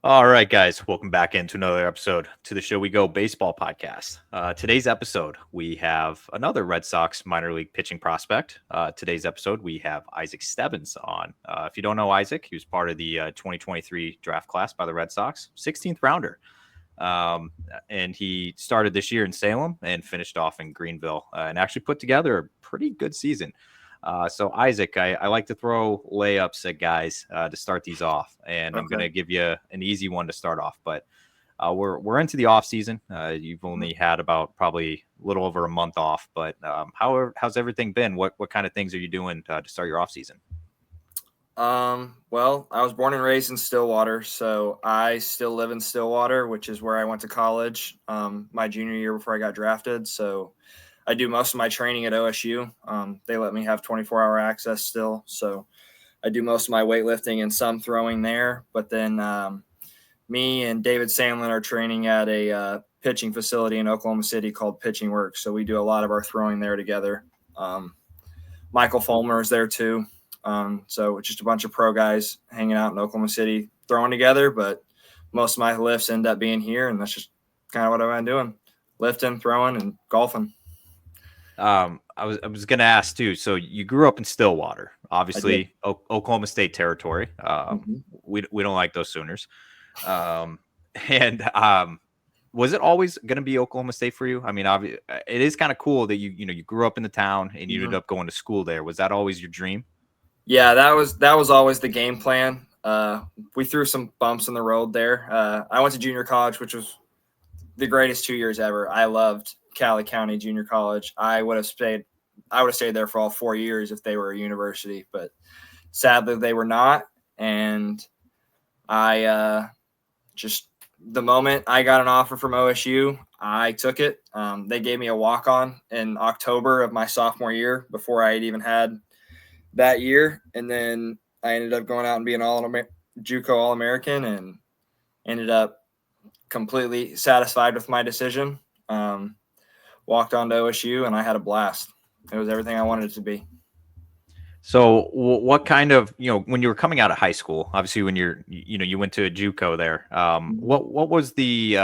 All right, guys, welcome back into another episode to the Show We Go Baseball podcast. Today's episode, we have another Red Sox minor league pitching prospect. Today's episode, we have Isaac Stebens on. If you don't know Isaac, he was part of the 2023 draft class by the Red Sox, 16th rounder. Um, and he started this year in Salem and finished off in Greenville and actually put together a pretty good season. So Isaac, I like to throw layups at guys to start these off, and I'm going Okay. to give you an easy one to start off. But we're into the off season. You've only had about probably a little over a month off, but how's everything been? What kind of things are you doing to start your off season? Well, I was born and raised in Stillwater, so I still live in Stillwater, which is where I went to college my junior year before I got drafted. So I do most of my training at OSU. They let me have 24-hour access still, so I do most of my weightlifting and some throwing there. But then me and David Samlin are training at a pitching facility in Oklahoma City called Pitching Works, so we do a lot of our throwing there together. Michael Fulmer is there too. So just a bunch of pro guys hanging out in Oklahoma City throwing together, but most of my lifts end up being here, and that's just kind of what I've been doing: lifting, throwing, and golfing. I was going to ask too. So you grew up in Stillwater, I did. obviously Oklahoma State territory. Mm-hmm. We don't like those Sooners. Um, and was it always going to be Oklahoma State for you? I mean, it is kind of cool that you grew up in the town and you ended Mm-hmm. up going to school there. Was that always your dream? Yeah, that was always the game plan. We threw some bumps in the road there. I went to junior college, which was the greatest 2 years ever. I loved Cali County Junior College. I would have stayed. I would have stayed there for all 4 years if they were a university, but sadly they were not. And I just the moment I got an offer from OSU, I took it. They gave me a walk on in October of my sophomore year before I had even had that year, and then I ended up going out and being JUCO All American, and ended up completely satisfied with my decision. Um, Walked on to OSU, and I had a blast. It was everything I wanted it to be. So what kind of, when you were coming out of high school, obviously when you went to a JUCO there, what was the,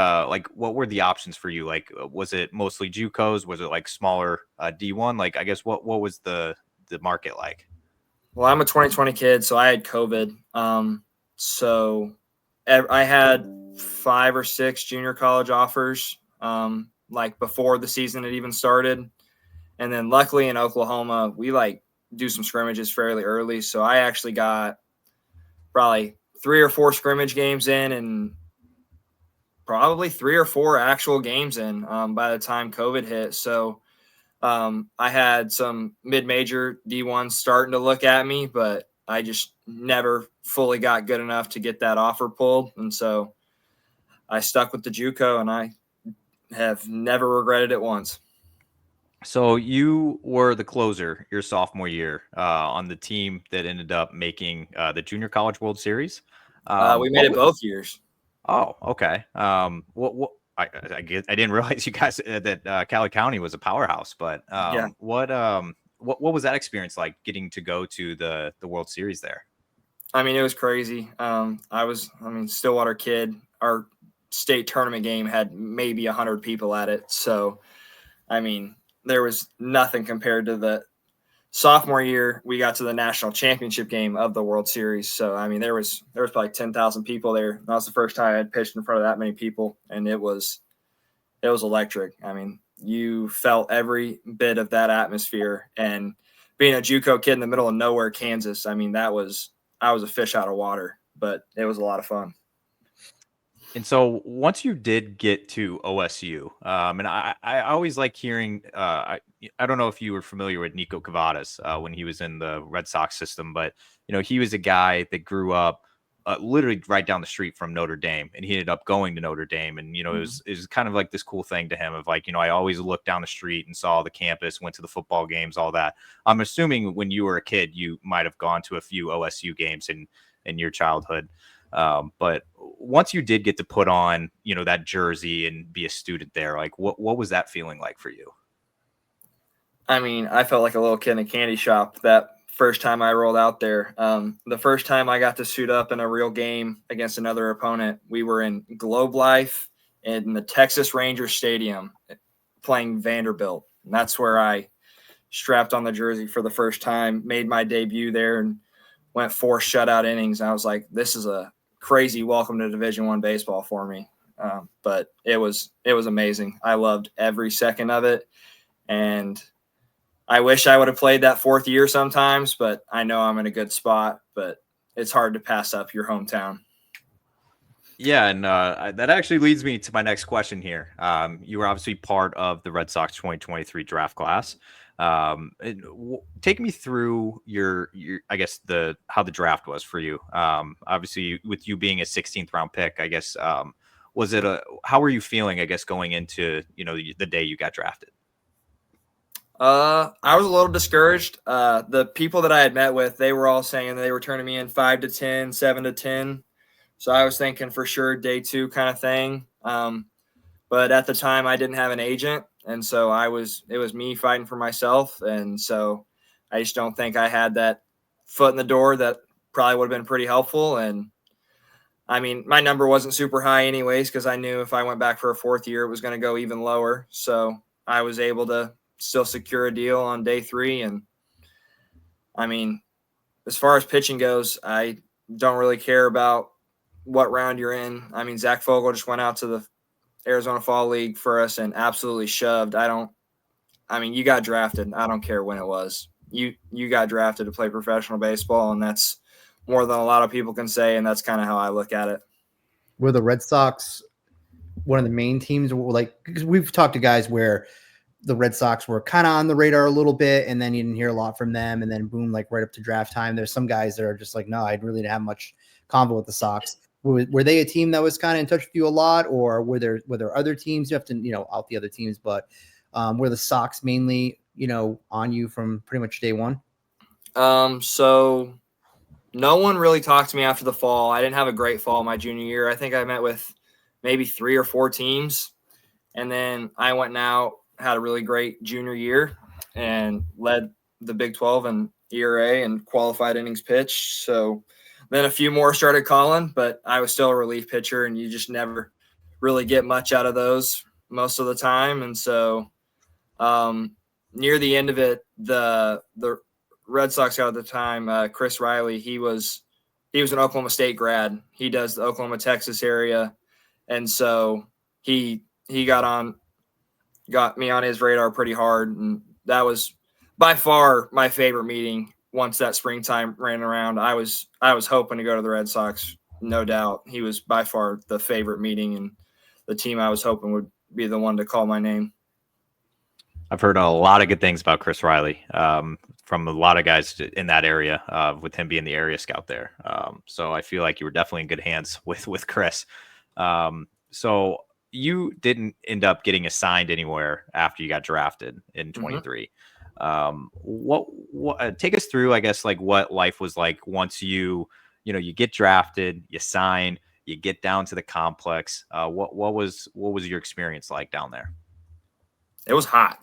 what were the options for you? Like, was it mostly JUCOs? Was it like smaller D1? Like, I guess what was the market like? Well, I'm a 2020 kid, so I had COVID. So I had 5 or 6 junior college offers, like before the season had even started. And then luckily in Oklahoma, we do some scrimmages fairly early. So I actually got probably 3 or 4 scrimmage games in, and probably 3 or 4 actual games in by the time COVID hit. So I had some mid-major D1s starting to look at me, but I just never fully got good enough to get that offer pulled. And so I stuck with the JUCO, and I have never regretted it once. So you were the closer your sophomore year on the team that ended up making the Junior College World Series. We made What it was? both years. Oh, okay. What? I didn't realize you guys that Cali County was a powerhouse. But Yeah. what was that experience like getting to go to the World Series there? I mean, it was crazy. Stillwater kid. Our state tournament game had maybe 100 people at it. So, I mean, there was nothing compared to the sophomore year. We got to the national championship game of the World Series. So, I mean, there was probably 10,000 people there. That was the first time I had pitched in front of that many people, and it was electric. I mean, you felt every bit of that atmosphere. And being a JUCO kid in the middle of nowhere, Kansas, I mean, I was a fish out of water, but it was a lot of fun. And so once you did get to OSU, and I always like hearing, I don't know if you were familiar with Nico Cavadas when he was in the Red Sox system, but he was a guy that grew up literally right down the street from Notre Dame, and he ended up going to Notre Dame, and it was kind of like this cool thing to him of like, I always looked down the street and saw the campus, went to the football games, all that. I'm assuming when you were a kid, you might have gone to a few OSU games in your childhood. But once you did get to put on, that jersey and be a student there, like what was that feeling like for you? I mean, I felt like a little kid in a candy shop that first time I rolled out there. The first time I got to suit up in a real game against another opponent, we were in Globe Life in the Texas Rangers Stadium playing Vanderbilt. And that's where I strapped on the jersey for the first time, made my debut there, and went 4 shutout innings. And I was like, this is a crazy welcome to Division I baseball for me. But it was amazing. I loved every second of it. And I wish I would have played that 4th year sometimes, but I know I'm in a good spot, but it's hard to pass up your hometown. Yeah, and that actually leads me to my next question here. You were obviously part of the Red Sox 2023 draft class. Take me through your I guess how the draft was for you. Obviously, with you being a 16th round pick, I guess how were you feeling? I guess going into the day you got drafted. I was a little discouraged. The people that I had met with, they were all saying they were turning me in 5 to 10, 7 to 10. So I was thinking for sure day 2 kind of thing. But at the time I didn't have an agent. And so it was me fighting for myself. And so I just don't think I had that foot in the door that probably would have been pretty helpful. And I mean, my number wasn't super high anyways, because I knew if I went back for a 4th year, it was going to go even lower. So I was able to still secure a deal on day 3. And I mean, as far as pitching goes, I don't really care about what round you're in. I mean, Zach Fogel just went out to the Arizona Fall League for us and absolutely shoved. You got drafted. I don't care when it was. You got drafted to play professional baseball, and that's more than a lot of people can say, and that's kind of how I look at it. Were the Red Sox one of the main teams? Because we've talked to guys where the Red Sox were kind of on the radar a little bit, and then you didn't hear a lot from them, and then boom, like right up to draft time. There's some guys that are just like, no, I really didn't have much convo with the Sox. Were they a team that was kind of in touch with you a lot, or were there other teams? You have to out the other teams, but were the Sox mainly on you from pretty much day one? So no one really talked to me after the fall. I didn't have a great fall my junior year. I think I met with maybe 3 or 4 teams, and then I went out, had a really great junior year, and led the Big 12 in ERA and qualified innings pitched. So then a few more started calling, but I was still a relief pitcher, and you just never really get much out of those most of the time. And so near the end of it, the Red Sox guy at the time, Chris Riley, he was an Oklahoma State grad. He does the Oklahoma, Texas area. And so he got me on his radar pretty hard. And that was by far my favorite meeting. Once that springtime ran around, I was hoping to go to the Red Sox, no doubt. He was by far the favorite meeting, and the team I was hoping would be the one to call my name. I've heard a lot of good things about Chris Riley from a lot of guys in that area, with him being the area scout there. So I feel like you were definitely in good hands with Chris. So you didn't end up getting assigned anywhere after you got drafted in 23. What take us through, I guess, like what life was like once you get drafted, you sign, you get down to the complex. What was your experience like down there? It was hot.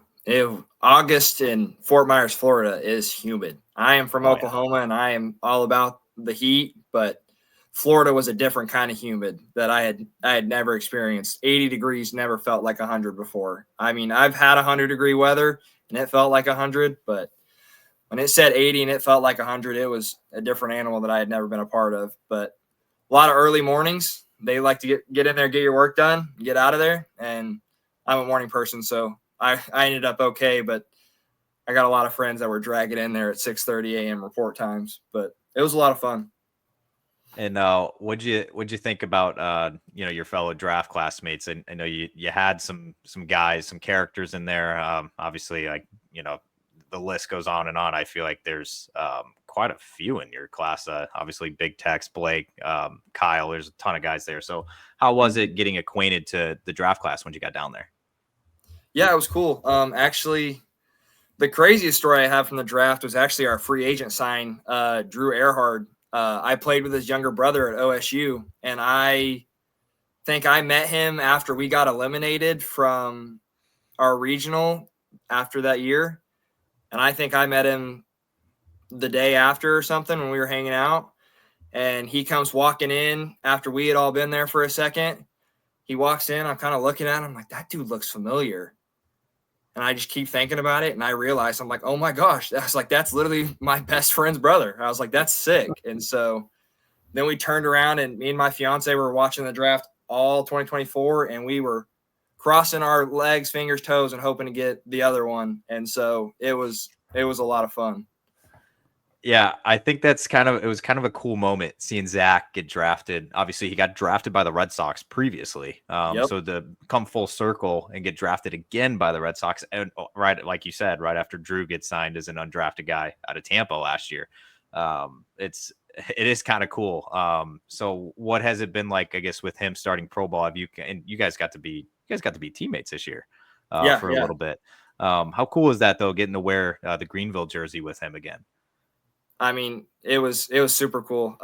August in Fort Myers, Florida is humid. I am from Oklahoma, and I am all about the heat, but Florida was a different kind of humid that I had never experienced. 80 degrees never felt like 100 before. I mean, I've had 100-degree weather and it felt like 100, but when it said 80 and it felt like 100, it was a different animal that I had never been a part of. But a lot of early mornings, they like to get in there, get your work done, get out of there. And I'm a morning person, so I ended up okay, but I got a lot of friends that were dragging in there at 6:30 a.m. report times, but it was a lot of fun. And what'd you think about your fellow draft classmates? I know you had some guys, some characters in there. Obviously, like the list goes on and on. I feel like there's quite a few in your class. Obviously, Big Tex, Blake, Kyle. There's a ton of guys there. So how was it getting acquainted to the draft class when you got down there? Yeah, it was cool. Actually, the craziest story I have from the draft was actually our free agent sign, Drew Earhart. I played with his younger brother at OSU, and I think I met him after we got eliminated from our regional after that year. And I think I met him the day after or something when we were hanging out, and he comes walking in after we had all been there for a second. He walks in. I'm kind of looking at him like, that dude looks familiar. And I just keep thinking about it. And I realized, I'm like, oh my gosh, that's literally my best friend's brother. I was like, that's sick. And so then we turned around, and me and my fiance were watching the draft all 2024, and we were crossing our legs, fingers, toes, and hoping to get the other one. And so it was a lot of fun. Yeah, I think it was kind of a cool moment seeing Zach get drafted. Obviously, he got drafted by the Red Sox previously. Yep. So to come full circle and get drafted again by the Red Sox, and right, like you said, right after Drew gets signed as an undrafted guy out of Tampa last year, it is kind of cool. So what has it been like, I guess, with him starting pro ball? You guys got to be teammates this year for a little bit. How cool is that though, getting to wear the Greenville jersey with him again? I mean, it was super cool.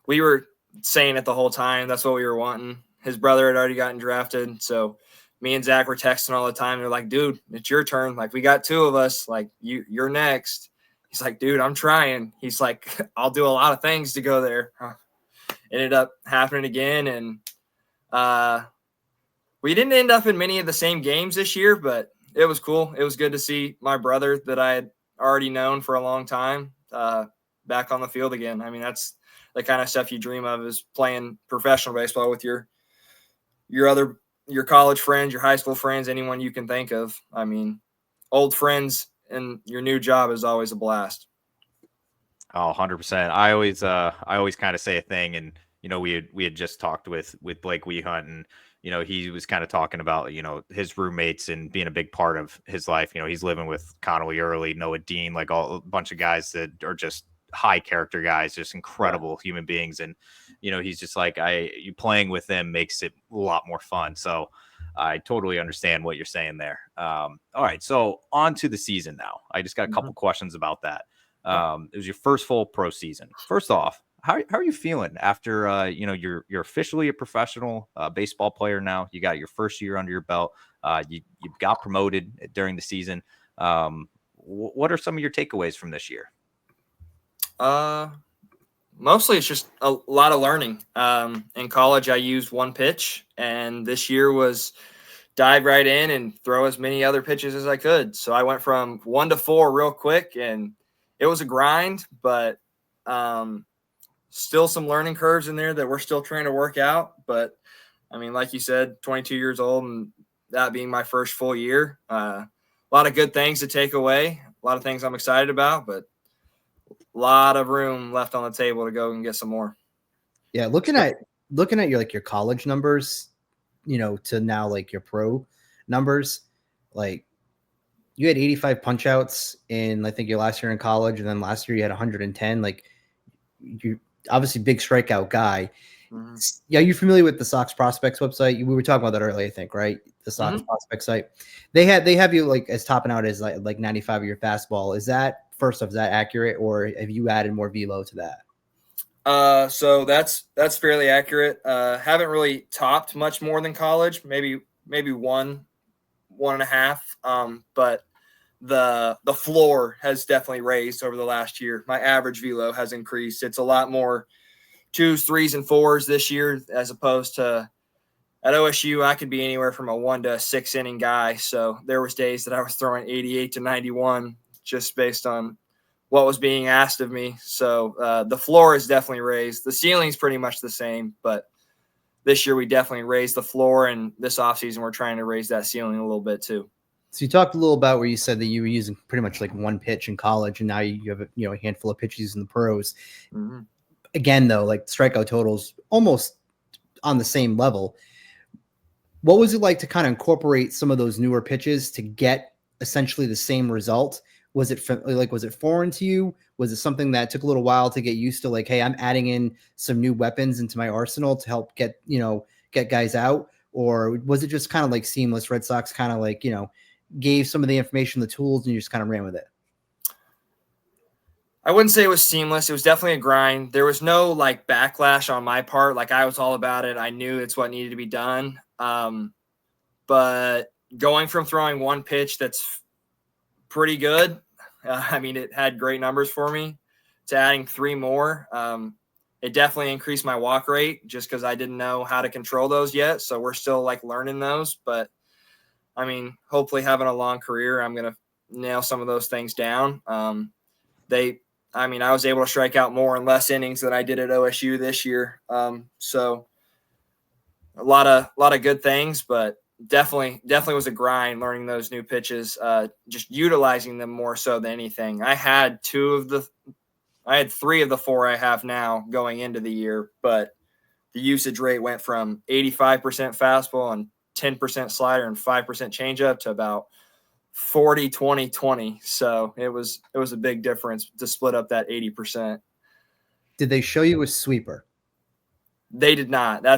We were saying it the whole time. That's what we were wanting. His brother had already gotten drafted. So me and Zach were texting all the time. They're like, dude, it's your turn. Like, we got two of us. Like, you're next. He's like, dude, I'm trying. He's like, I'll do a lot of things to go there. Ended up happening again. And we didn't end up in many of the same games this year, but it was cool. It was good to see my brother that I had already known for a long time back on the field again. I mean, that's the kind of stuff you dream of, is playing professional baseball with your college friends, your high school friends, anyone you can think of. I mean, old friends and your new job is always a blast. Oh, 100%. I always kind of say a thing, and we had just talked with Blake Wehunt, and he was kind of talking about his roommates and being a big part of his life. He's living with Connolly Early, Noah Dean, like a bunch of guys that are just high character guys, just incredible human beings. And he's just like, you playing with them makes it a lot more fun. So I totally understand what you're saying there. All right, so on to the season now. I just got a couple questions about that. It was your first full pro season. First off, how are you feeling after you're officially a professional baseball player now? You got your first year under your belt. You got promoted during the season. What are some of your takeaways from this year? Mostly it's just a lot of learning. In college, I used one pitch, and this year was dive right in and throw as many other pitches as I could. So I went from 1 to 4 real quick, and it was a grind, but still some learning curves in there that we're still trying to work out. But I mean, like you said, 22 years old, and that being my first full year, a lot of good things to take away, a lot of things I'm excited about, but a lot of room left on the table to go and get some more. Yeah. Looking at your college numbers, to now like your pro numbers, like you had 85 punch outs in, I think, your last year in college. And then last year you had 110. Like, you obviously big strikeout guy. Mm-hmm. Yeah. You're familiar with the Sox Prospects website? We were talking about that earlier, I think, right? The Sox Prospect site. They have you like as topping out as like 95 of your fastball. Is that, first off, is that accurate, or have you added more velo to that? So that's fairly accurate. Haven't really topped much more than college, maybe 1.5. But the floor has definitely raised over the last year. My average velo has increased. It's a lot more 2s, 3s, and 4s this year, as opposed to at OSU, I could be anywhere from a 1 to 6 inning guy. So there was days that I was throwing 88 to 91 just based on what was being asked of me. So the floor is definitely raised. The ceiling's pretty much the same, but this year we definitely raised the floor, and this offseason we're trying to raise that ceiling a little bit too. So you talked a little about where you said that you were using pretty much like one pitch in college, and now you have a handful of pitches in the pros. Mm-hmm. Again, though, like strikeout totals almost on the same level. What was it like to kind of incorporate some of those newer pitches to get essentially the same result? Was it foreign to you? Was it something that took a little while to get used to? Like, hey, I'm adding in some new weapons into my arsenal to help get guys out, or was it just kind of like seamless? Red Sox kind of like gave some of the information, the tools, and you just kind of ran with it? I wouldn't say it was seamless. It was definitely a grind. There was no like backlash on my part. Like, I was all about it. I knew it's what needed to be done. But going from throwing one pitch that's pretty good I mean, it had great numbers for me. To adding 3 more, it definitely increased my walk rate just because I didn't know how to control those yet. So we're still like learning those. But I mean, hopefully having a long career, I'm going to nail some of those things down. I was able to strike out more in less innings than I did at OSU this year. So a lot of good things, but definitely was a grind learning those new pitches, just utilizing them more so than anything. I had 3 of the 4 I have now going into the year, but the usage rate went from 85% fastball and 10% slider and 5% changeup to about 40, 20, 20. So it was a big difference to split up that 80%. Did they show you a sweeper? They did not. We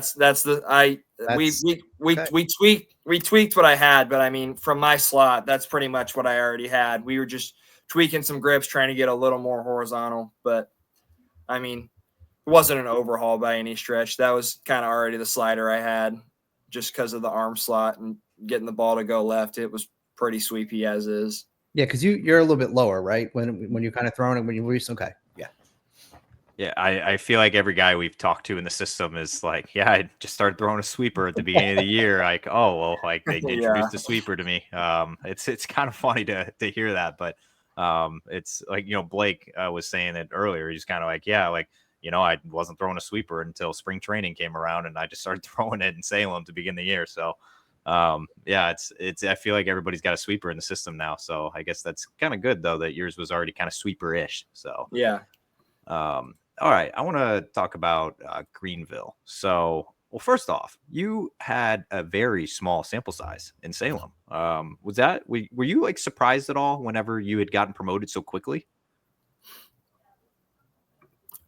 tweaked what I had, but I mean, from my slot, that's pretty much what I already had. We were just tweaking some grips, trying to get a little more horizontal, but I mean, it wasn't an overhaul by any stretch. That was kind of already the slider I had just because of the arm slot and getting the ball to go left. It was pretty sweepy as is. Yeah, because you're a little bit lower, right? When you're kind of throwing it, when you release, okay. Yeah. Yeah, I feel like every guy we've talked to in the system is like, yeah, I just started throwing a sweeper at the beginning of the year. Like, oh, well, like they introduced a sweeper to me. It's kind of funny to hear that, but it's like, Blake was saying it earlier. He's kind of like, yeah, like, I wasn't throwing a sweeper until spring training came around, and I just started throwing it in Salem to begin the year. So, yeah, it's. I feel like everybody's got a sweeper in the system now. So I guess that's kind of good though that yours was already kind of sweeper-ish. So yeah. All right, I want to talk about Greenville. So, well, first off, you had a very small sample size in Salem. Were you like surprised at all whenever you had gotten promoted so quickly?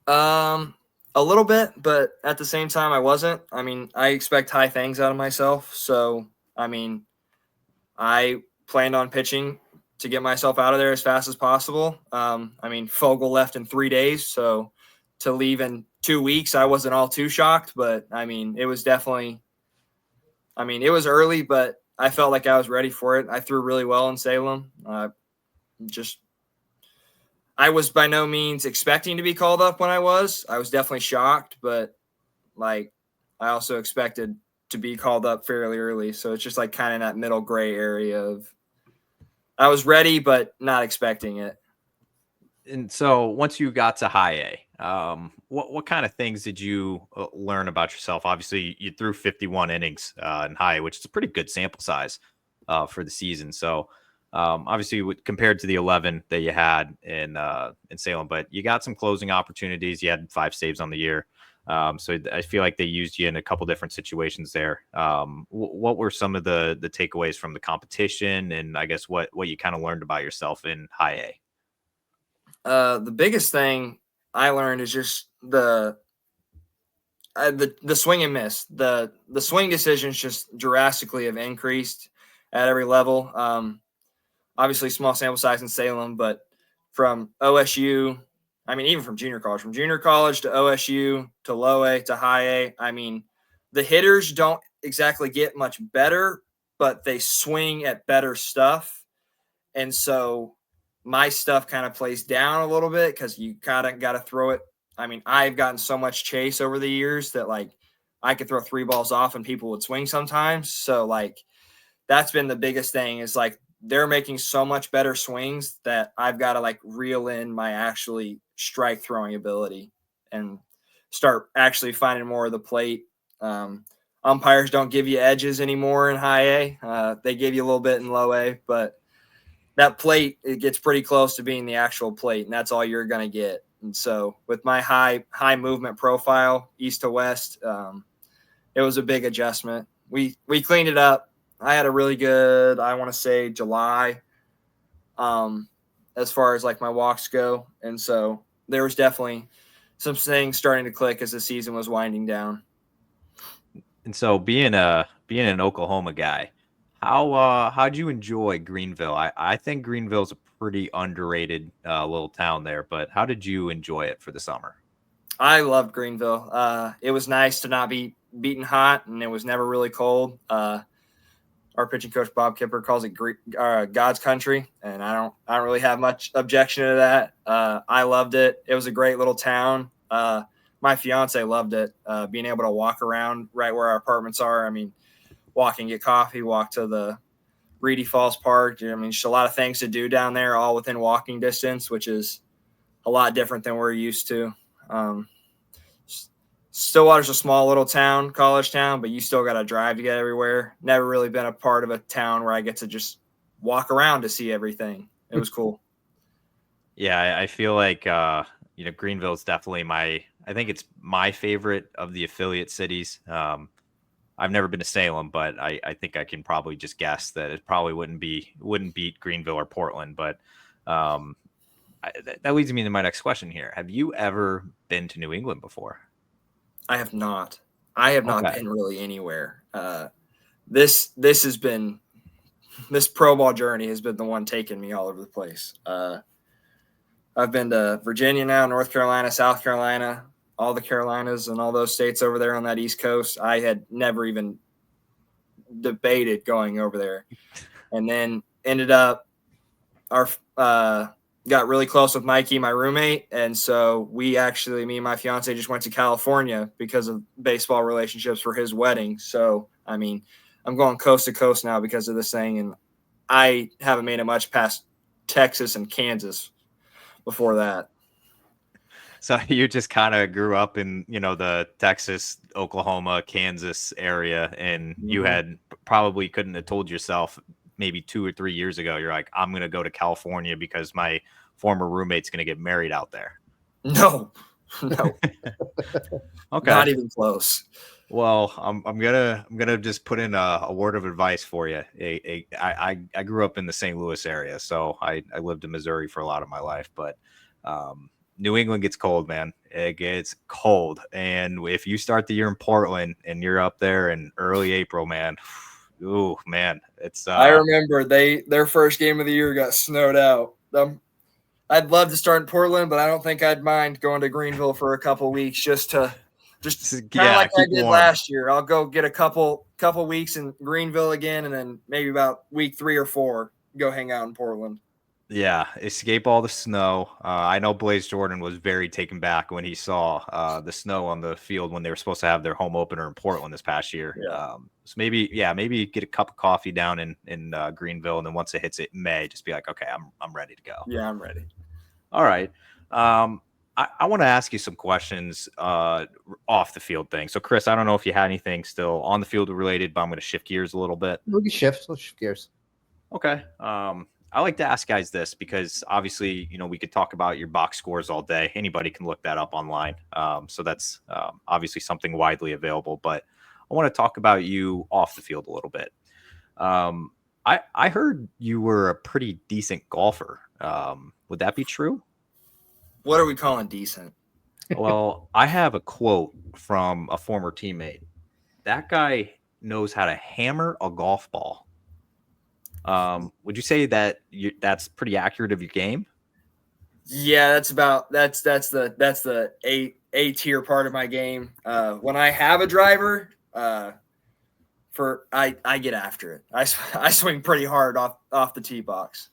A little bit, but at the same time, I wasn't. I mean, I expect high things out of myself. So, I mean, I planned on pitching to get myself out of there as fast as possible. I mean, Fogel left in 3 days, so to leave in 2 weeks, I wasn't all too shocked, but I mean, it was definitely, it was early, but I felt like I was ready for it. I threw really well in Salem. I was by no means expecting to be called up when I was definitely shocked, but like, I also expected to be called up fairly early. So it's just like kind of that middle gray area of I was ready, but not expecting it. And so once you got to high A, what kind of things did you learn about yourself? Obviously, you threw 51 innings in high A, which is a pretty good sample size for the season. So obviously, compared to the 11 that you had in Salem, but you got some closing opportunities. You had 5 saves on the year. So I feel like they used you in a couple different situations there. What were some of the takeaways from the competition, and I guess what you kind of learned about yourself in high A? The biggest thing I learned is just the swing and miss. The swing decisions just drastically have increased at every level. Obviously, small sample size in Salem, but from OSU, even from junior college to OSU to low A to high A, the hitters don't exactly get much better, but they swing at better stuff. And so my stuff kind of plays down a little bit because you kind of got to throw it. I've gotten so much chase over the years that like I could throw 3 balls off and people would swing sometimes. So like that's been the biggest thing is like they're making so much better swings that I've got to like reel in my actually strike throwing ability and start actually finding more of the plate. Umpires don't give you edges anymore in high A. They give you a little bit in low A, but that plate, it gets pretty close to being the actual plate, and that's all you're going to get. And so with my high movement profile, east to west, it was a big adjustment. We cleaned it up. I had a really good, I want to say July, as far as like my walks go. And so there was definitely some things starting to click as the season was winding down. And so being an Oklahoma guy, how'd you enjoy Greenville? I think Greenville's a pretty underrated little town there, but how did you enjoy it for the summer? I loved Greenville. It was nice to not be beaten hot, and it was never really cold. our pitching coach Bob Kipper calls it God's country, and I don't really have much objection to that. I loved it. It was a great little town. My fiance loved it. Being able to walk around right where our apartments are. I mean, walk and get coffee, walk to the Reedy Falls Park. I mean, just a lot of things to do down there, all within walking distance, which is a lot different than we're used to. Stillwater's a small little town, college town, but you still got to drive to get everywhere. Never really been a part of a town where I get to just walk around to see everything. It was cool. Yeah, I feel like Greenville is definitely I think it's my favorite of the affiliate cities. I've never been to Salem, but I think I can probably just guess that it probably wouldn't beat Greenville or Portland. But that leads me to my next question here. Have you ever been to New England before? I have not. I have not been really anywhere. This pro ball journey has been the one taking me all over the place. I've been to Virginia now, North Carolina, South Carolina, all the Carolinas and all those states over there on that East Coast. I had never even debated going over there, and then ended up got really close with Mikey, my roommate. And so me and my fiance just went to California because of baseball relationships for his wedding. So, I mean, I'm going coast to coast now because of this thing. And I haven't made it much past Texas and Kansas before that. So you just kind of grew up in, the Texas, Oklahoma, Kansas area, and you probably couldn't have told yourself maybe 2 or 3 years ago, you're like, I'm going to go to California because my former roommate's going to get married out there. No. Okay. Not even close. Well, I'm gonna just put in a word of advice for you. I grew up in the St. Louis area, so I lived in Missouri for a lot of my life, but New England gets cold, man. It gets cold, and if you start the year in Portland and you're up there in early April, man. Ooh, man, it's. I remember their first game of the year got snowed out. I'd love to start in Portland, but I don't think I'd mind going to Greenville for a couple weeks just kind of like I did last year. I'll go get a couple weeks in Greenville again, and then maybe about week 3 or 4 go hang out in Portland. Yeah, escape all the snow. I know Blaze Jordan was very taken back when he saw the snow on the field when they were supposed to have their home opener in Portland this past year. Yeah. So maybe get a cup of coffee down in Greenville, and then once it hits it in May, just be like, okay, I'm ready to go. Yeah, I'm ready. All right. I want to ask you some questions off the field thing. So, Chris, I don't know if you had anything still on the field related, but I'm going to shift gears a little bit. Let's shift gears. Okay. I like to ask guys this because obviously, we could talk about your box scores all day. Anybody can look that up online. So that's obviously something widely available, but I want to talk about you off the field a little bit. I heard you were a pretty decent golfer. Would that be true? What are we calling decent? Well, I have a quote from a former teammate. That guy knows how to hammer a golf ball. Would you say that that's pretty accurate of your game? Yeah, that's the A tier part of my game. When I have a driver, I get after it. I swing pretty hard off the tee box.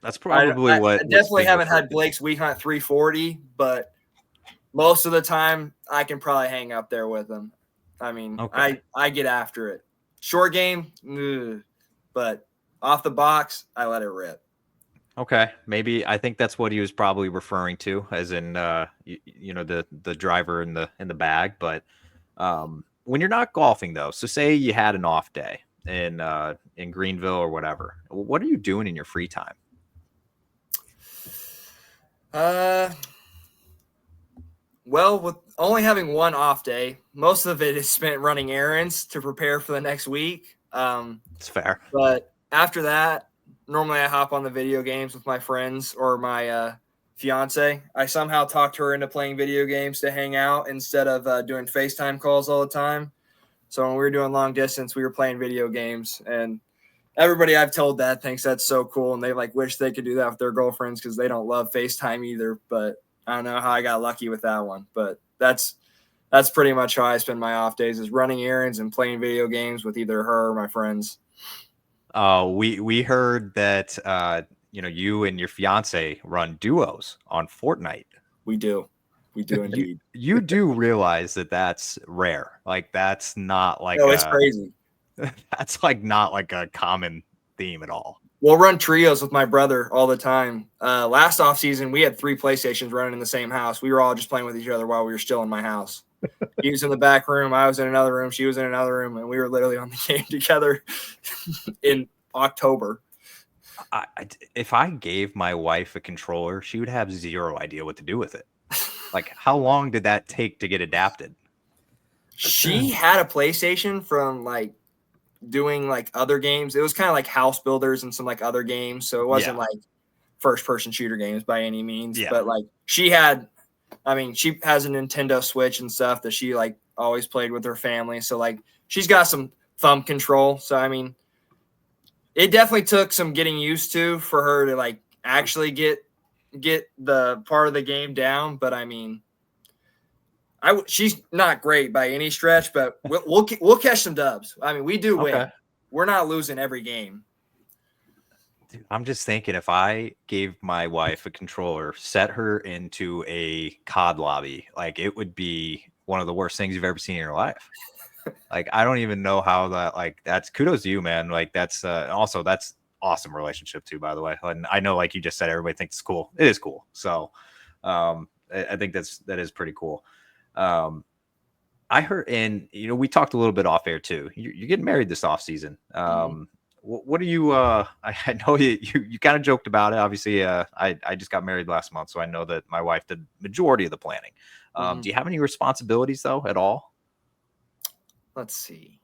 That's probably I definitely haven't had Blake's weak hunt 340, but most of the time I can probably hang up there with him. I mean, okay. I get after it. Short game, but off the box, I let it rip. Okay, maybe I think that's what he was probably referring to, as in the driver in the bag. But when you're not golfing though, so say you had an off day in Greenville or whatever, what are you doing in your free time? Well, with only having one off day, most of it is spent running errands to prepare for the next week. It's fair. But after that, normally I hop on the video games with my friends or my fiance. I somehow talked her into playing video games to hang out instead of doing FaceTime calls all the time. So when we were doing long distance, we were playing video games, and everybody I've told that thinks that's so cool, and they wish they could do that with their girlfriends because they don't love FaceTime either. But I don't know how I got lucky with that one. But that's pretty much how I spend my off days, is running errands and playing video games with either her or my friends. We heard that you and your fiance run duos on Fortnite. We do indeed. You do realize that that's rare. Like that's not like No, it's crazy. that's like not like a common theme at all. We'll run trios with my brother all the time. Last off season, we had 3 PlayStations running in the same house. We were all just playing with each other while we were still in my house. He was in the back room, I was in another room, she was in another room, and we were literally on the game together in October. If I gave my wife a controller, she would have zero idea what to do with it. Like, how long did that take to get adapted? She had a PlayStation from like doing like other games. It was kind of like House Builders and some like other games. So it wasn't like first person shooter games by any means. Yeah. But like she has a Nintendo Switch and stuff that she like always played with her family. So like she's got some thumb control. So I mean, it definitely took some getting used to for her to like actually get the part of the game down. But I mean, she's not great by any stretch, but we'll catch some dubs. I mean, we do win. We're not losing every game. Dude, I'm just thinking if I gave my wife a controller, set her into a COD lobby, like it would be one of the worst things you've ever seen in your life. Like, I don't even know how that, like, that's kudos to you, man. Like, that's also, that's awesome relationship too, by the way. And I know, like you just said, everybody thinks it's cool. It is cool. So I think that is pretty cool. I heard, and we talked a little bit off air too. You're getting married this off season. What are you? I know you kind of joked about it. Obviously, I just got married last month, so I know that my wife did majority of the planning. Do you have any responsibilities though at all? Let's see.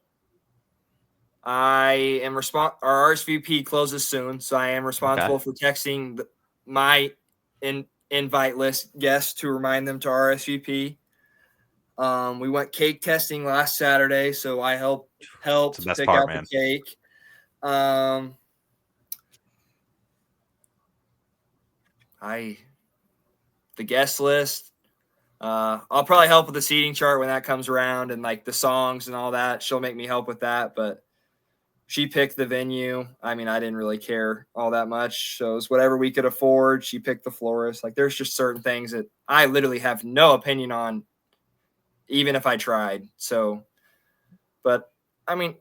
I am Our RSVP closes soon, so I am responsible for texting my invite list guests to remind them to RSVP. We went cake testing last Saturday, so I helped pick out the cake. The guest list. I'll probably help with the seating chart when that comes around and like the songs and all that. She'll make me help with that, but she picked the venue. I mean, I didn't really care all that much. So it was whatever we could afford. She picked the florist. Like there's just certain things that I literally have no opinion on, even if I tried. So, but I mean,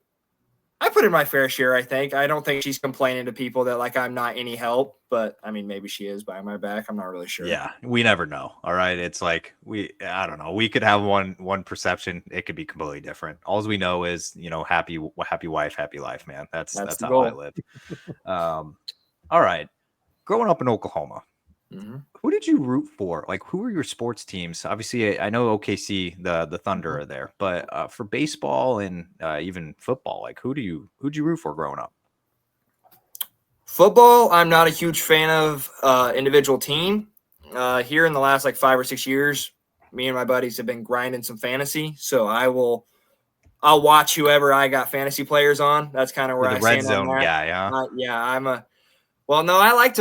I put in my fair share, I think. I don't think she's complaining to people that like I'm not any help, but I mean, maybe she is behind my back. I'm not really sure. Yeah, we never know. All right. It's like I don't know. We could have one perception. It could be completely different. All we know is, happy wife, happy life, man. That's how goal. I live. All right. Growing up in Oklahoma, who did you root for? Like, who were your sports teams? Obviously, I know OKC, the Thunder are there, but for baseball and even football, like who'd you root for growing up? Football, I'm not a huge fan of individual team. Here in the last like 5 or 6 years, me and my buddies have been grinding some fantasy, so I'll watch whoever I got fantasy players on. That's kind of where the I red stand zone on that. guy, huh? Yeah, Well, no, I like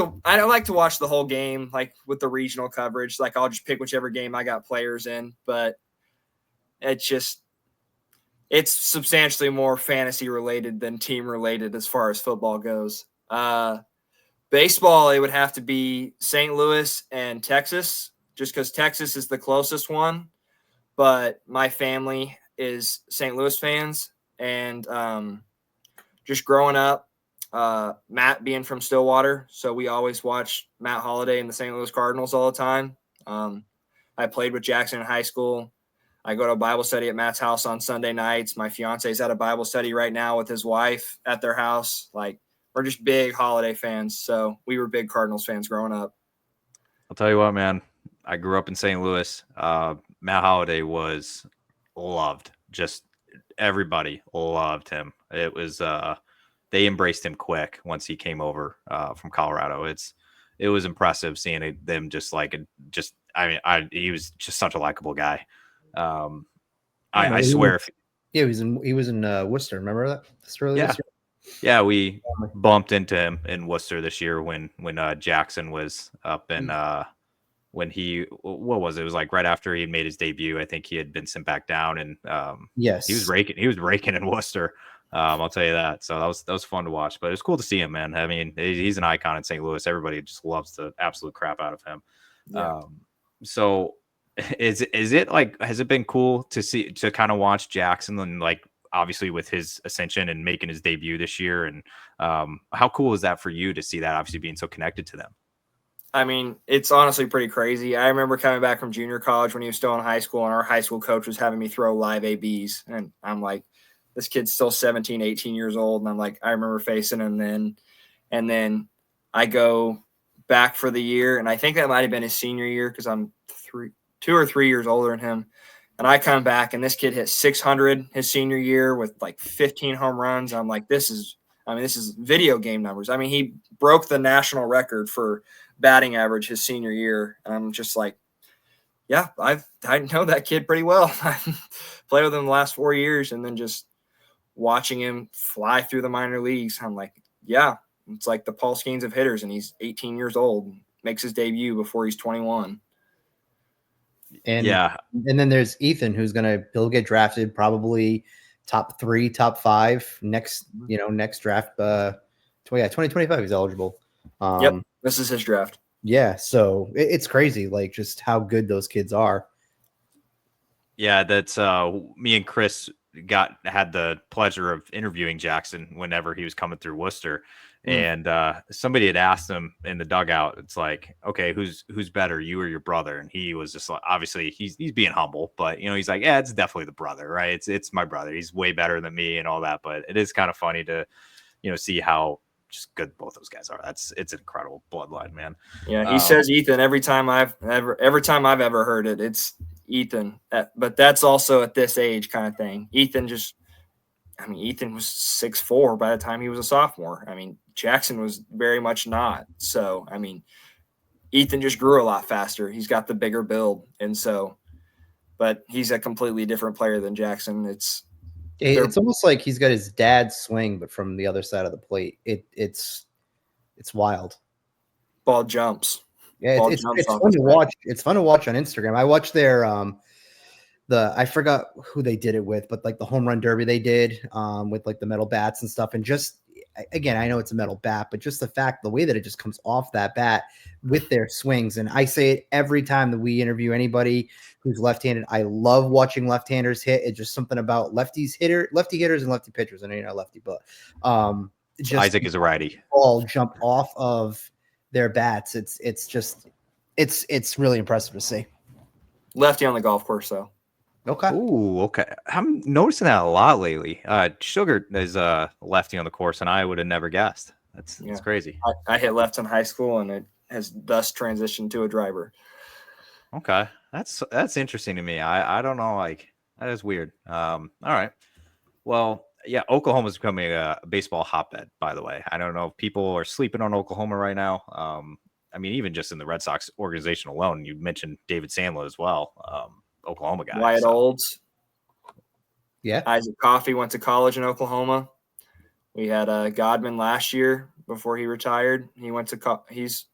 to watch the whole game, like with the regional coverage. Like I'll just pick whichever game I got players in, but it's substantially more fantasy related than team related as far as football goes. Baseball, it would have to be St. Louis and Texas, just because Texas is the closest one. But my family is St. Louis fans, and just growing up, Matt being from Stillwater, so we always watched Matt Holliday and the St. Louis Cardinals all the time. I played with Jackson in high school. I go to Bible study at Matt's house on Sunday nights. My fiance's at a Bible study right now with his wife at their house. Like, we're just big Holiday fans, so we were big Cardinals fans growing up. I'll tell you what, man. I grew up in St. Louis. Matt Holliday was loved. Just everybody loved him. It was they embraced him quick once he came over from Colorado. It was impressive seeing them he was just such a likable guy. I swear. He was in Worcester. Remember that? Yeah. Yeah, we bumped into him in Worcester this year when Jackson was up in when what was it? It was like right after he had made his debut. I think he had been sent back down, and Yes, he was raking in Worcester. I'll tell you that. So that was fun to watch, but it's cool to see him, man. I mean, he's an icon in St. Louis. Everybody just loves the absolute crap out of him. Yeah. So is it like, has it been cool to kind of watch Jackson, and like obviously with his ascension and making his debut this year, and how cool is that for you to see that, obviously being so connected to them? I mean, it's honestly pretty crazy. I remember coming back from junior college when he was still in high school, and our high school coach was having me throw live ABs. And I'm like, this kid's still 17, 18 years old. And I'm like, I remember facing him then. And then I go back for the year, and I think that might have been his senior year because I'm 2 or 3 years older than him. And I come back, and this kid hit 600 his senior year with like 15 home runs. I'm like, this is video game numbers. I mean, he broke the national record for batting average his senior year. And I'm just like, yeah, I know that kid pretty well. I played with him the last 4 years, and then just watching him fly through the minor leagues, I'm like, yeah, it's like the Paul Skeens of hitters, and he's 18 years old, makes his debut before he's 21. and Yeah, and then there's Ethan, he'll get drafted probably top 3, top 5 next draft. 2025 he's eligible. Yep, this is his draft. Yeah, so it's crazy, like just how good those kids are. Yeah, that's me and Chris had the pleasure of interviewing Jackson whenever he was coming through Worcester. And somebody had asked him in the dugout, it's like, okay, who's better, you or your brother? And he was just like, obviously he's being humble, but he's like, yeah, it's definitely the brother, right? It's my brother. He's way better than me and all that. But it is kind of funny to, see how just good both those guys are. It's an incredible bloodline, man. Yeah, he says Ethan every time I've ever heard it. It's Ethan, but that's also at this age kind of thing. Ethan was 6'4" by the time he was a sophomore. I mean, Jackson was very much not. So, I mean, Ethan just grew a lot faster. He's got the bigger build, and so, but he's a completely different player than Jackson. It's almost like he's got his dad's swing, but from the other side of the plate. It's wild. Ball jumps. Yeah, it's fun to watch. It's fun to watch on Instagram. I watched their I forgot who they did it with, but like the home run derby they did with like the metal bats and stuff. And just again, I know it's a metal bat, but just the way that it just comes off that bat with their swings. And I say it every time that we interview anybody who's left-handed. I love watching left-handers hit. It's just something about lefty hitters and lefty pitchers. I know you're not lefty, but just Isaac is a righty. All jump off of their bats. It's really impressive to see. Lefty on the golf course, though. Okay. Ooh, okay. I'm noticing that a lot lately. Sugar is lefty on the course, and I would have never guessed. That's crazy. I hit left in high school, and it has thus transitioned to a driver. Okay, that's interesting to me. I don't know, like that is weird. All right. Well, yeah, Oklahoma's becoming a baseball hotbed, by the way. I don't know if people are sleeping on Oklahoma right now. I mean, even just in the Red Sox organization alone, you mentioned David Sandler as well. Oklahoma guy. Wyatt Olds. Yeah. Isaac Coffey went to college in Oklahoma. We had Godman last year before he retired. He went to he's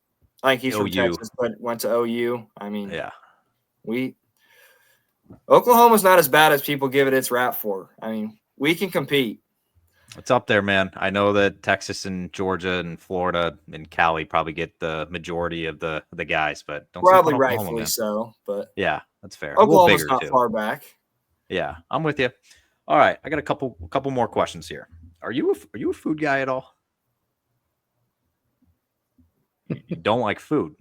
from Texas, but went to OU. I mean, yeah. Oklahoma's not as bad as people give it its rap for. I mean, we can compete. It's up there, man. I know that Texas and Georgia and Florida and Cali probably get the majority of the guys, but don't probably rightfully so. But yeah, that's fair. Oklahoma's not far back. Yeah, I'm with you. All right, I got a couple more questions here. Are you a food guy at all? You don't like food?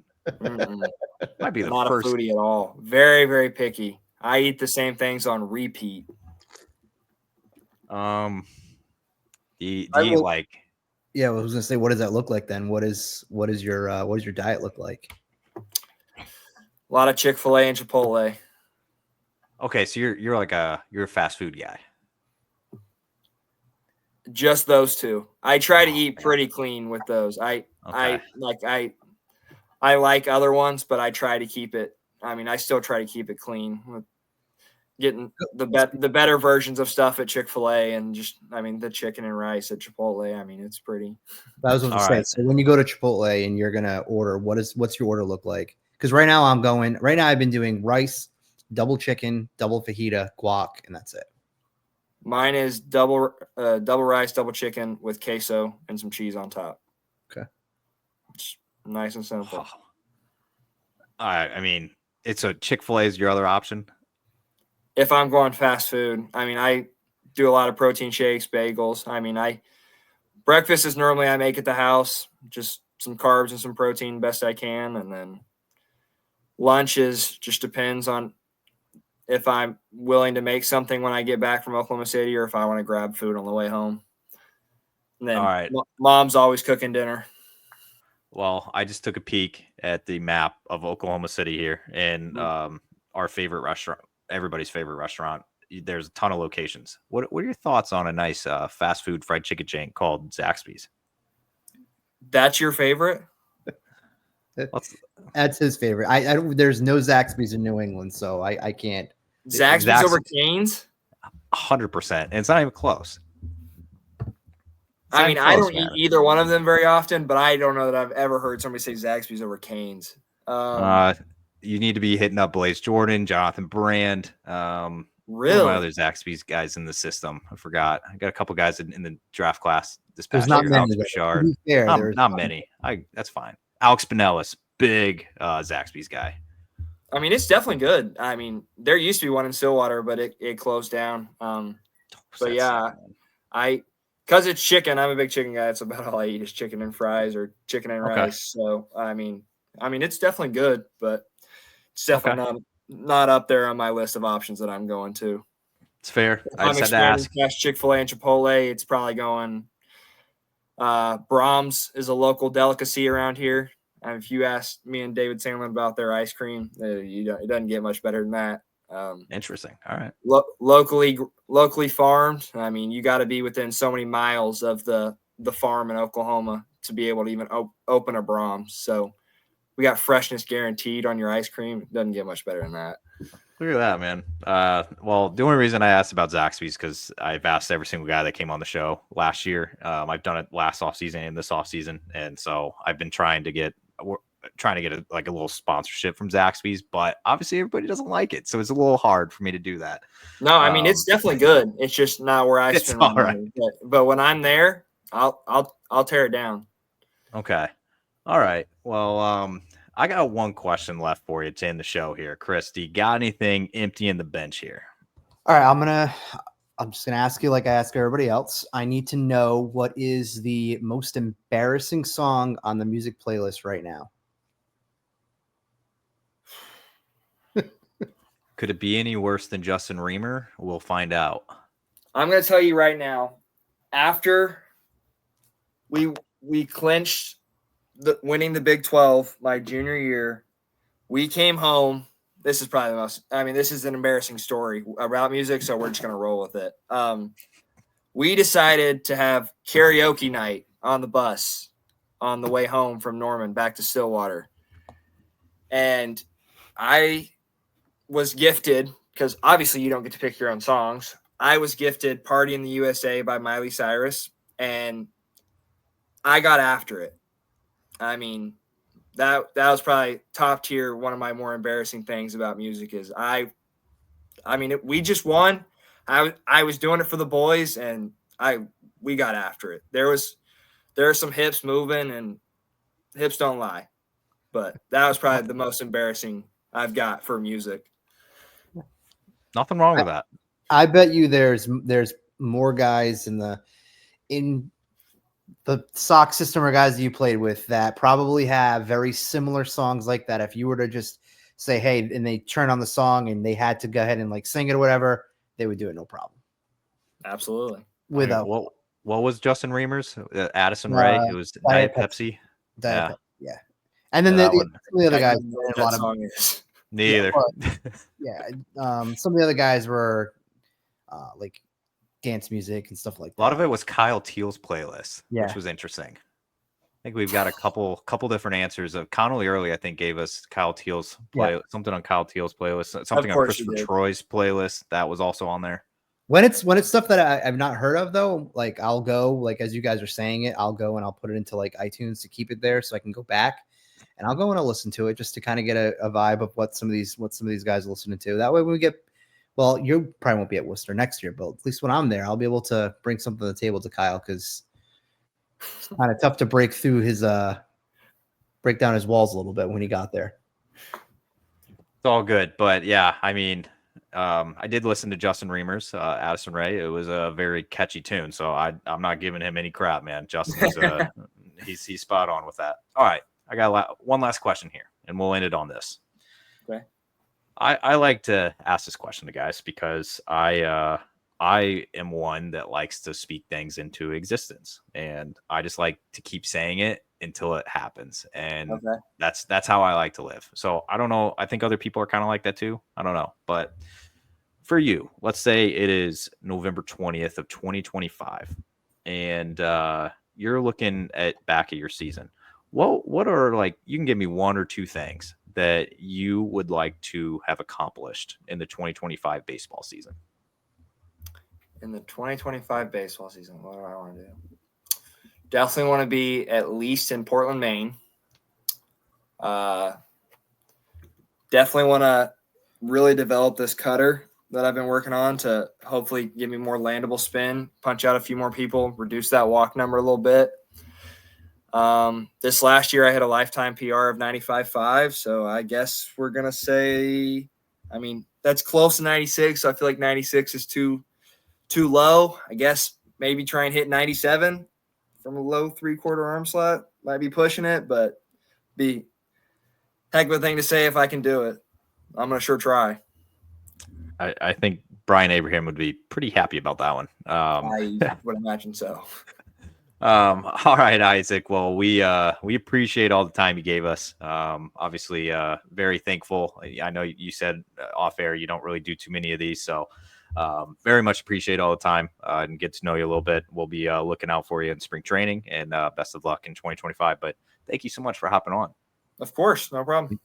Might be not a foodie at all. Very, very picky. I eat the same things on repeat. Do you like? Yeah, I was gonna say, what does that look like then? What does your diet look like? A lot of Chick-fil-A and Chipotle. Okay, so you're a fast food guy. Just those two. I try to eat pretty clean with those. I like other ones, but I try to keep it. I mean, I still try to keep it clean with getting the better versions of stuff at Chick-fil-A and the chicken and rice at Chipotle. I mean, it's pretty. That was what I was going to say. So when you go to Chipotle and you're going to order, what's your order look like? Because right now I've been doing rice, double chicken, double fajita, guac, and that's it. Mine is double rice, double chicken with queso and some cheese on top. Okay. It's nice and simple. I mean, it's a Chick-fil-A is your other option. If I'm going fast food, I mean, I do a lot of protein shakes, bagels. I mean, breakfast is normally I make at the house, just some carbs and some protein best I can, and then lunch is just depends on if I'm willing to make something when I get back from Oklahoma City or if I want to grab food on the way home. And then All right. Mom's always cooking dinner. Well, I just took a peek at the map of Oklahoma City here, and our favorite restaurant, everybody's favorite restaurant. There's a ton of locations. What are your thoughts on a nice fast food fried chicken chain called Zaxby's? That's your favorite? That's his favorite. I there's no Zaxby's in New England, so I can't. Zaxby's over Cane's? 100%. And it's not even close. I mean, I don't eat either one of them very often, but I don't know that I've ever heard somebody say Zaxby's over Cane's. You need to be hitting up Blaze Jordan, Jonathan Brand. Really? My other Zaxby's guys in the system. I forgot. I got a couple guys in the draft class this past There's year. not Alex many. Bouchard. Not many. That's fine. Alex Pinellas, big Zaxby's guy. I mean, it's definitely good. I mean, there used to be one in Stillwater, but it closed down. But yeah, because it's chicken, I'm a big chicken guy. That's about all I eat is chicken and fries or chicken and rice. So I mean, it's definitely good, but it's definitely not up there on my list of options that I'm going to. It's fair. I just had to ask. Past Chick-fil-A and Chipotle, it's probably going. Brahms is a local delicacy around here. If you ask me and David Sandlin about their ice cream, it doesn't get much better than that. Interesting. All right. Locally farmed. I mean, you got to be within so many miles of the farm in Oklahoma to be able to even open a Brahms. So we got freshness guaranteed on your ice cream. It doesn't get much better than that. Look at that, man. Well, the only reason I asked about Zaxby's because I've asked every single guy that came on the show last year. I've done it last offseason and this offseason, and so I've been trying to get a little sponsorship from Zaxby's, but obviously everybody doesn't like it, so it's a little hard for me to do that. No, I mean it's definitely good. It's just not where I spend my money. But when I'm there, I'll tear it down. Okay. All right. Well, I got one question left for you to end the show here. Chris, do you got anything empty in the bench here? All right, I'm just gonna ask you like I ask everybody else. I need to know what is the most embarrassing song on the music playlist right now. Could it be any worse than Justin Reamer? We'll find out. I'm gonna tell you right now. After we clinched winning the Big 12 my junior year, we came home. This is probably the most. I mean, this is an embarrassing story about music, so we're just gonna roll with it. We decided to have karaoke night on the bus on the way home from Norman back to Stillwater, and I was gifted because obviously you don't get to pick your own songs. I was gifted "Party in the USA" by Miley Cyrus, and I got after it. I mean, that was probably top tier. One of my more embarrassing things about music is we just won. I was doing it for the boys, and we got after it. There are some hips moving, and hips don't lie. But that was probably the most embarrassing I've got for music. Nothing wrong with that. I bet you there's more guys in the Sox system or guys that you played with that probably have very similar songs like that. If you were to just say, hey, and they turn on the song and they had to go ahead and like sing it or whatever, they would do it no problem. Absolutely. What was Justin Reamer's? Addison Ray. It was Diet Pepsi. Yeah. And then the other guys. A lot of song is. Neither. Some of the other guys were like dance music and stuff like that. A lot of it was Kyle Teal's playlist, which was interesting. I think we've got a couple different answers. Connolly early, I think, gave us Kyle Teal's something on Kyle Teal's playlist, something on Christopher Troy's playlist that was also on there. When it's stuff that I've not heard of though, like I'll go, like as you guys are saying it, I'll go and I'll put it into like iTunes to keep it there so I can go back and I'll go and I'll listen to it just to kind of get a vibe of what some of these guys are listening to. That way when we get, well, you probably won't be at Worcester next year, but at least when I'm there, I'll be able to bring something to the table to Kyle, because it's kind of tough to break through his break down his walls a little bit when he got there. It's all good, but yeah, I mean, I did listen to Justin Reamer's Addison Ray. It was a very catchy tune, so I'm not giving him any crap, man. Justin's he's spot on with that. All right, I got one last question here, and we'll end it on this. Okay. I like to ask this question to guys because I am one that likes to speak things into existence, and I just like to keep saying it until it happens, and that's how I like to live. So I don't know. I think other people are kind of like that too. I don't know, but for you, let's say it is November 20th of 2025, and you're looking back at your season. What are, like, you can give me one or two things that you would like to have accomplished in the 2025 baseball season? In the 2025 baseball season, what do I want to do? Definitely want to be at least in Portland, Maine. Definitely want to really develop this cutter that I've been working on to hopefully give me more landable spin, punch out a few more people, reduce that walk number a little bit. This last year I had a lifetime PR of 95.5, so I guess we're going to say, I mean, that's close to 96, so I feel like 96 is too low. I guess maybe try and hit 97 from a low 3/4 arm slot. Might be pushing it, but be heck of a thing to say if I can do it. I'm going to sure try. I think Brian Abraham would be pretty happy about that one. I would imagine so. All right, Isaac. Well, we appreciate all the time you gave us. Obviously, very thankful. I know you said off air you don't really do too many of these, so very much appreciate all the time and get to know you a little bit. We'll be looking out for you in spring training, and best of luck in 2025. But thank you so much for hopping on. Of course, no problem.